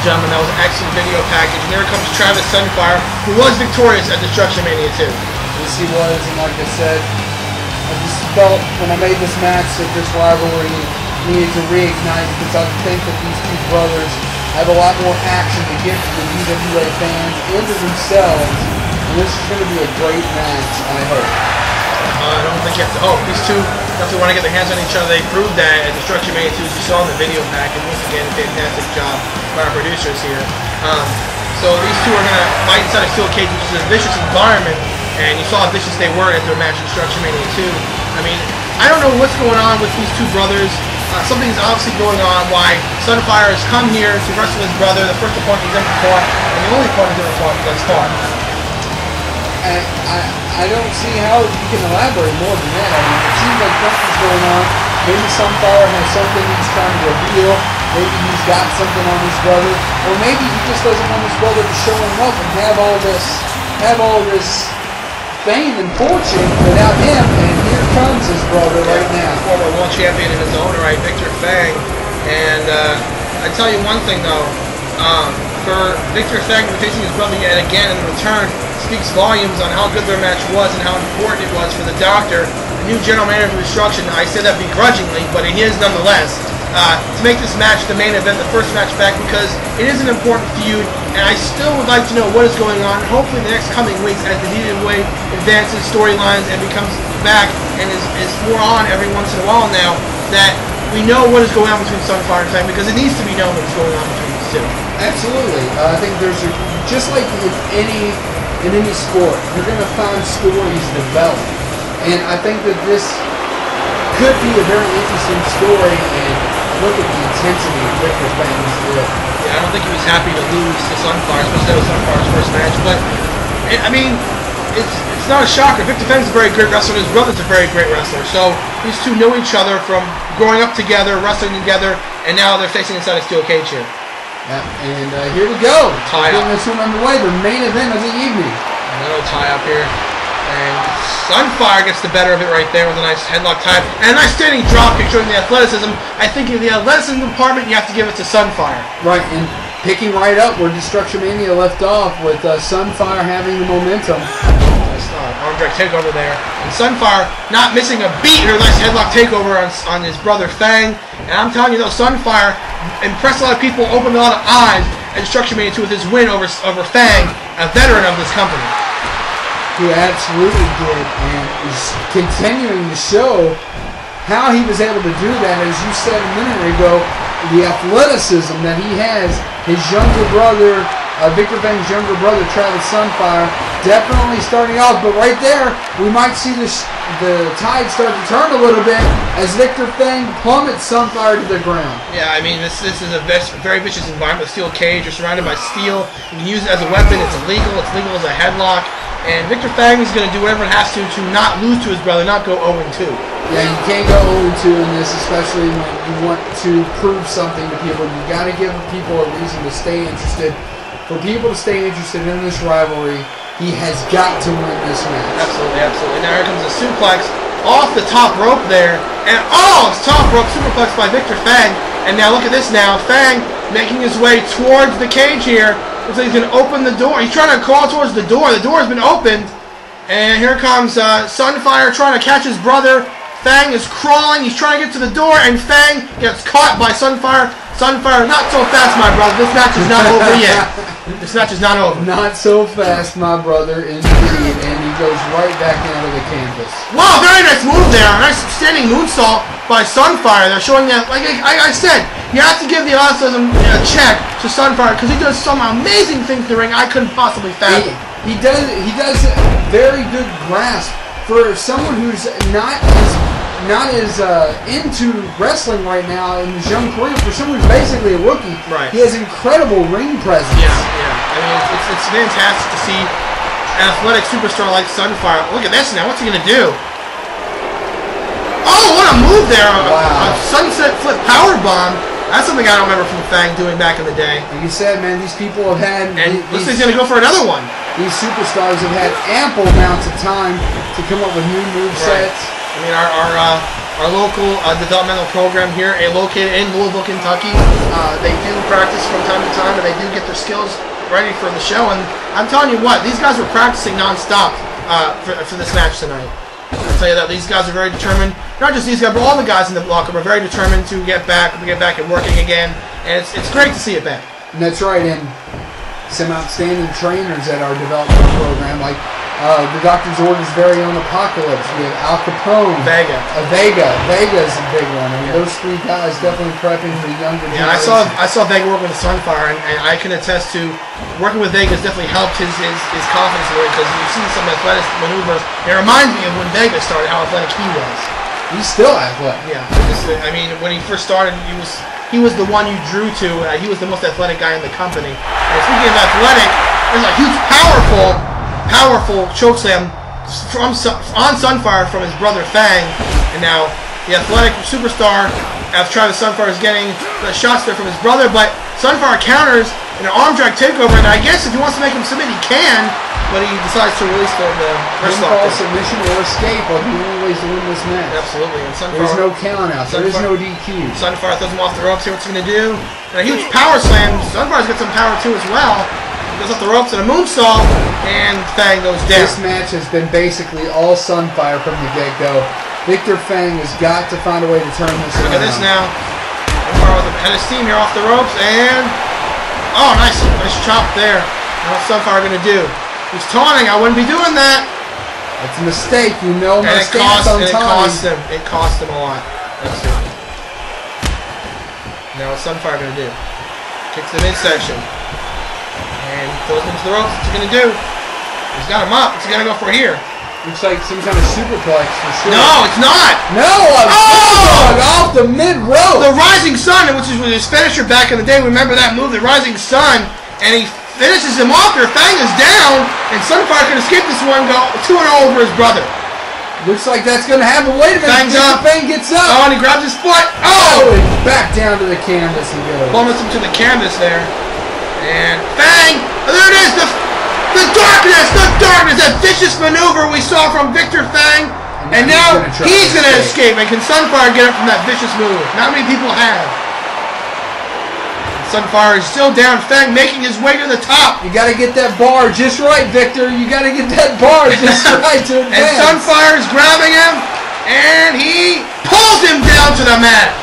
gentlemen. That was an excellent video package. And here comes Travis Sunfire, who was victorious at Destruction Mania 2. Yes, he was, and like I said, I just felt when I made this match that this rivalry needed to reignite, because I think that these two brothers have a lot more action to give to the DWA fans and to themselves. And this is going to be a great match, I hope. I don't think you have to hope. These two definitely want to get their hands on each other. They proved that at Destruction Mania 2, as you saw in the video package. Once again, a fantastic job by our producers here. So these two are going to fight inside a steel cage, which is a vicious environment. And you saw how vicious they were at their match in Destruction Mania 2. I mean, I don't know what's going on with these two brothers. Something's obviously going on why Sunfire has come here to wrestle his brother, the first opponent he's ever fought, and the only opponent he's ever fought thus far. I don't see how you can elaborate more than that. I mean, it seems like something's going on. Maybe Sunfire has something he's trying to reveal. Maybe he's got something on his brother. Or maybe he just doesn't want his brother to show him up and have all this fame and fortune without him. And here comes his brother right now. Former world champion in his own right, Victor Fang. And I tell you one thing though, for Victor Fang facing his brother yet again in return speaks volumes on how good their match was and how important it was for the Doctor, the new general manager of Destruction. I say that begrudgingly, but it is nonetheless. To make this match the main event, the first match back, because it is an important feud, and I still would like to know what is going on. Hopefully the next coming weeks, as the DWA advances storylines and becomes back and is more on every once in a while now, that we know what is going on between Sunfire and Fang, because it needs to be known what's going on between these two. Absolutely. I think there's just like in any sport, you're going to find stories develop, and I think that this could be a very interesting story. And look at the intensity of Victor Fang's deal. Yeah, I don't think he was happy to lose to Sunfire, especially that was Sunfire's first match. But I mean, it's not a shocker. Victor Fang's a very great wrestler, and his brother's a very great wrestler. So these two know each other from growing up together, wrestling together, and now they're facing inside a steel cage here. Yeah, and here we go. Tie-up. This one underway, the main event of the evening. Another tie-up here. And Sunfire gets the better of it right there with a nice headlock tie-up. And a nice standing drop kick showing the athleticism. I think in the athleticism department, you have to give it to Sunfire. Right, and picking right up where Destruction Mania left off with Sunfire having the momentum. Nice arm drag takeover there. And Sunfire not missing a beat. Her nice headlock takeover on his brother Fang. And I'm telling you though, Sunfire impressed a lot of people, opened a lot of eyes at Destruction Mania 2 with his win over Fang, a veteran of this company. Who absolutely did, and is continuing to show how he was able to do that. As you said a minute ago, the athleticism that he has. His younger brother, Victor Fang's younger brother, Travis Sunfire, definitely starting off. But right there, we might see the tide start to turn a little bit as Victor Fang plummets Sunfire to the ground. Yeah, I mean, this is a very vicious environment. A steel cage, you're surrounded by steel. You can use it as a weapon. It's illegal. It's legal as a headlock. And Victor Fang is going to do whatever it has to not lose to his brother, not go 0-2. Yeah, you can't go 0-2 in this, especially when you want to prove something to people. You got to give people a reason to stay interested. For people to stay interested in this rivalry, he has got to win this match. Absolutely, absolutely. Now here comes a suplex off the top rope there, and it's top rope superplex by Victor Fang. And now look at this now, Fang making his way towards the cage here. Looks like he's going to open the door. He's trying to crawl towards the door. The door has been opened. And here comes Sunfire trying to catch his brother. Fang is crawling. He's trying to get to the door. And Fang gets caught by Sunfire. Sunfire, not so fast, my brother. This match is not over yet. This match is not over. Not so fast, my brother, indeed. And he goes right back into the canvas. Wow, very nice move there. Nice standing moonsault by Sunfire. They're showing that, like I said, you have to give the athleticism a check to Sunfire because he does some amazing things in the ring I couldn't possibly fathom. He does a very good grasp for someone who's not as into wrestling right now in his young career. For someone who's basically a rookie, right. He has incredible ring presence. Yeah. I mean, it's fantastic to see an athletic superstar like Sunfire. Look at this now. What's he gonna do? Oh, what a move there! Wow. A sunset flip power bomb. That's something I don't remember from Fang doing back in the day. Like you said, man, these people have had... And looks like he's going to go for another one. These superstars have had ample amounts of time to come up with new movesets. Right. I mean, our our local developmental program here, located in Louisville, Kentucky. They do practice from time to time, and they do get their skills ready for the show. And I'm telling you what, these guys were practicing nonstop for this match tonight. I'll tell you that these guys are very determined. Not just these guys, but all the guys in the locker room are very determined to get back and working again. And it's great to see it back. And that's right. And some outstanding trainers at our development program, like the Doctor's Orders' very own Apocalypse. We have Al Capone. Vega. Vega is a big one. I mean, those three guys definitely prepping the younger generation. I saw Vega work with the Sunfire, and I can attest to working with Vega has definitely helped his confidence a little, because you've seen some athletic maneuvers. It reminds me of when Vega started, how athletic he was. He's still athletic. Yeah. I mean, when he first started, he was the one you drew to. He was the most athletic guy in the company. And speaking of athletic, there's a huge, powerful chokeslam on Sunfire from his brother Fang. And now the athletic superstar, as Travis Sunfire, is getting the shots there from his brother, but Sunfire counters in an arm drag takeover, and I guess if he wants to make him submit, he can, but he decides to release the wrist lock. Submission or escape are the only ways to win this match. Absolutely. And Sunfire, there's no count out. There is no DQ. Sunfire throws him off the ropes. See what he's going to do. And a huge power slam. Sunfire's got some power too as well. He goes off the ropes and a moonsault, and Fang goes down. This match has been basically all Sunfire from the get-go. Victor Fang has got to find a way to turn this around. Look at this now. Sunfire with the head of steam here off the ropes, and oh, nice chop there. What's Sunfire going to do? He's taunting. I wouldn't be doing that. That's a mistake. You know, and it cost him. It cost him a lot. Let's see. Now what's Sunfire going to do? Kicks the midsection. And throws him to the ropes. What's he going to do? He's got him up. What's he going to go for here? Looks like some kind of superplex for sure. No, it's not. No, off the mid-rope. The Rising Sun, which is his finisher back in the day. Remember that move, the Rising Sun, and he finishes him off there. Fang is down, and Sunfire can escape this one, go 2-0 over his brother. Looks like that's going to happen. Wait a minute. Fang's up. Fang gets up. Oh, and he grabs his foot. Oh, and back down to the canvas he goes. Plummets him to the canvas there. And Fang, there it is, the darkness, that vicious maneuver we saw from Victor Fang. And now he's going to escape. And can Sunfire get up from that vicious move? Not many people have. Sunfire is still down. Fang making his way to the top. You got to get that bar just right, Victor. You got to get that bar just right to advance. And Sunfire is grabbing him, and he pulls him down to the mat.